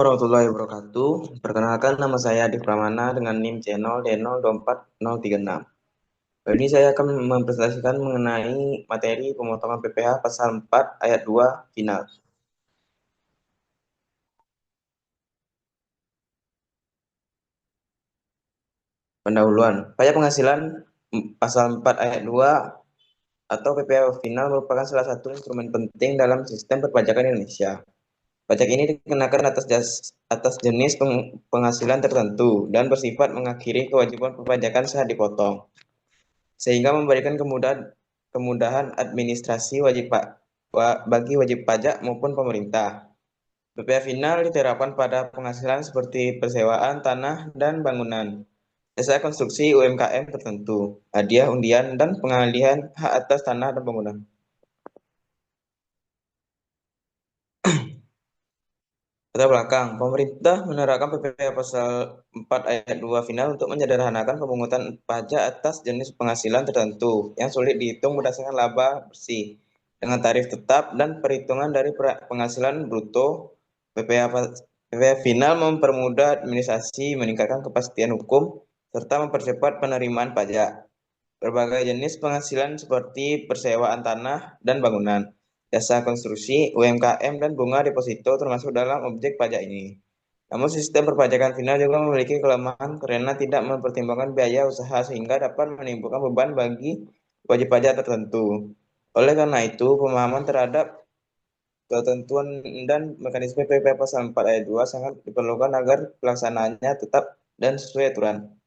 Warahmatullahi wabarakatuh. Perkenalkan nama saya Adi Pramana dengan NIM C0D0246036. Kali ini saya akan mempresentasikan mengenai materi pemotongan PPh pasal 4 ayat 2 final. Pendahuluan. Pajak penghasilan pasal 4 ayat 2 atau PPh final merupakan salah satu instrumen penting dalam sistem perpajakan Indonesia. Pajak ini dikenakan atas jenis penghasilan tertentu dan bersifat mengakhiri kewajiban perpajakan saat dipotong, sehingga memberikan kemudahan administrasi bagi wajib pajak maupun pemerintah. PPh final diterapkan pada penghasilan seperti persewaan tanah dan bangunan, jasa konstruksi UMKM tertentu, hadiah undian, dan pengalihan hak atas tanah dan bangunan. Latar belakang, pemerintah menerapkan PPh pasal 4 ayat 2 final untuk menyederhanakan pemungutan pajak atas jenis penghasilan tertentu yang sulit dihitung berdasarkan laba bersih dengan tarif tetap dan perhitungan dari penghasilan bruto. PPh final mempermudah administrasi, meningkatkan kepastian hukum, serta mempercepat penerimaan pajak. Berbagai jenis penghasilan seperti persewaan tanah dan bangunan, jasa konstruksi, UMKM, dan bunga deposito termasuk dalam objek pajak ini. Namun sistem perpajakan final juga memiliki kelemahan karena tidak mempertimbangkan biaya usaha sehingga dapat menimbulkan beban bagi wajib pajak tertentu. Oleh karena itu, pemahaman terhadap ketentuan dan mekanisme PPh pasal 4 ayat 2 sangat diperlukan agar pelaksanaannya tetap dan sesuai aturan.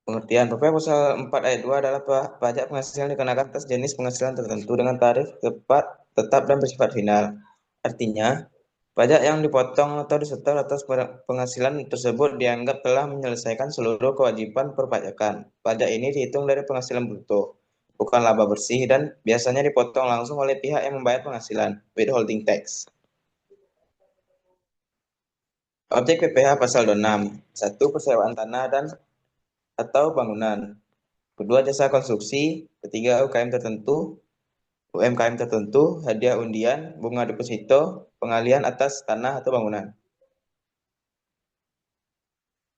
Pengertian PPh pasal 4 ayat 2 adalah pajak penghasilan dikenakan atas jenis penghasilan tertentu dengan tarif tetap dan bersifat final. Artinya, pajak yang dipotong atau disetor atas penghasilan tersebut dianggap telah menyelesaikan seluruh kewajiban perpajakan. Pajak ini dihitung dari penghasilan bruto, bukan laba bersih, dan biasanya dipotong langsung oleh pihak yang membayar penghasilan, withholding tax. Objek PPh pasal 26, 1. Persewaan tanah dan atau bangunan. Kedua, jasa konstruksi. Ketiga, UMKM tertentu, hadiah undian, bunga deposito, pengalihan atas tanah atau bangunan.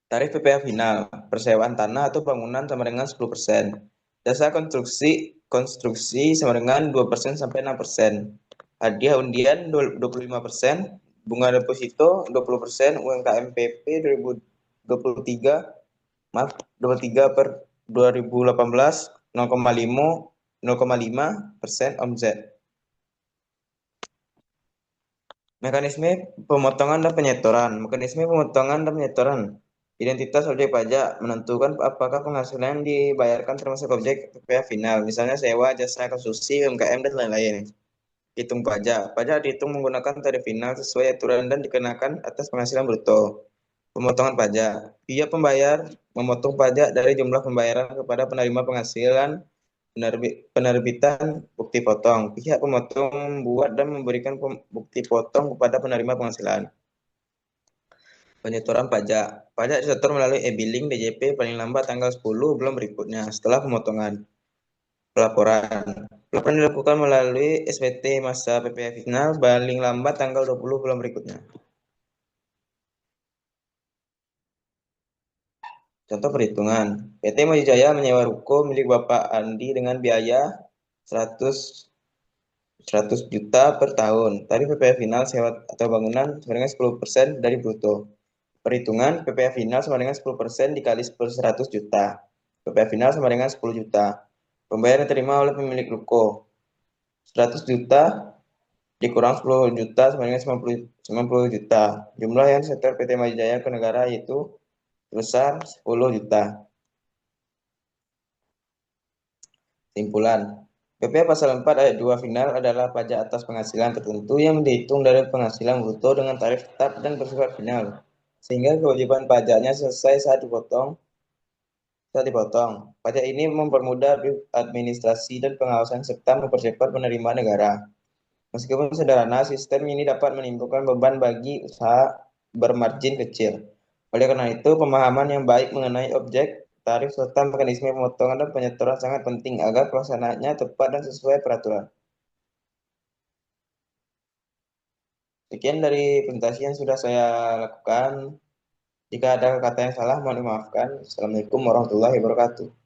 Tarif PPh final, persewaan tanah atau bangunan sama dengan 10%. Jasa konstruksi sama dengan 2% sampai 6%. Hadiah undian 25%, bunga deposito 20%, UMKM PP 2023, maaf, 23 per 2018, 0,5% omzet. Mekanisme pemotongan dan penyetoran. Mekanisme pemotongan dan penyetoran. Identitas objek pajak menentukan apakah penghasilan yang dibayarkan termasuk objek PPh final, misalnya sewa, jasa konstruksi, UMKM, dan lain-lain. Hitung pajak. Pajak dihitung menggunakan tarif final sesuai aturan dan dikenakan atas penghasilan bruto. Pemotongan pajak. Pihak pembayar memotong pajak dari jumlah pembayaran kepada penerima penghasilan penerbitan bukti potong. Pihak pemotong membuat dan memberikan bukti potong kepada penerima penghasilan. Penyetoran pajak. Pajak disetor melalui e-billing DJP paling lambat tanggal 10 bulan berikutnya setelah pemotongan. Pelaporan. Pelaporan dilakukan melalui SPT masa PPh final paling lambat tanggal 20 bulan berikutnya. Contoh perhitungan. PT Maju Jaya menyewa ruko milik Bapak Andi dengan biaya 100 juta per tahun. Tarif PPh final sewa atau bangunan sama dengan 10% dari bruto. Perhitungan PPh final sama dengan 10% dikali 100 juta. PPh final sama dengan 10 juta. Pembayaran diterima oleh pemilik ruko. 100 juta dikurang 10 juta sama dengan 90 juta. Jumlah yang disetor PT Maju Jaya ke negara yaitu sebesar 10 juta. Simpulan. PPh pasal 4 ayat 2 final adalah pajak atas penghasilan tertentu yang dihitung dari penghasilan bruto dengan tarif tetap dan bersifat final, sehingga kewajiban pajaknya selesai saat dipotong. Pajak ini mempermudah administrasi dan pengawasan serta mempercepat penerimaan negara. Meskipun sederhana, sistem ini dapat menimbulkan beban bagi usaha bermargin kecil. Oleh karena itu, pemahaman yang baik mengenai objek, tarif, serta mekanisme pemotongan dan penyetoran sangat penting agar pelaksanaannya tepat dan sesuai peraturan. Sekian dari presentasi yang sudah saya lakukan. Jika ada kata yang salah, mohon dimaafkan. Assalamualaikum warahmatullahi wabarakatuh.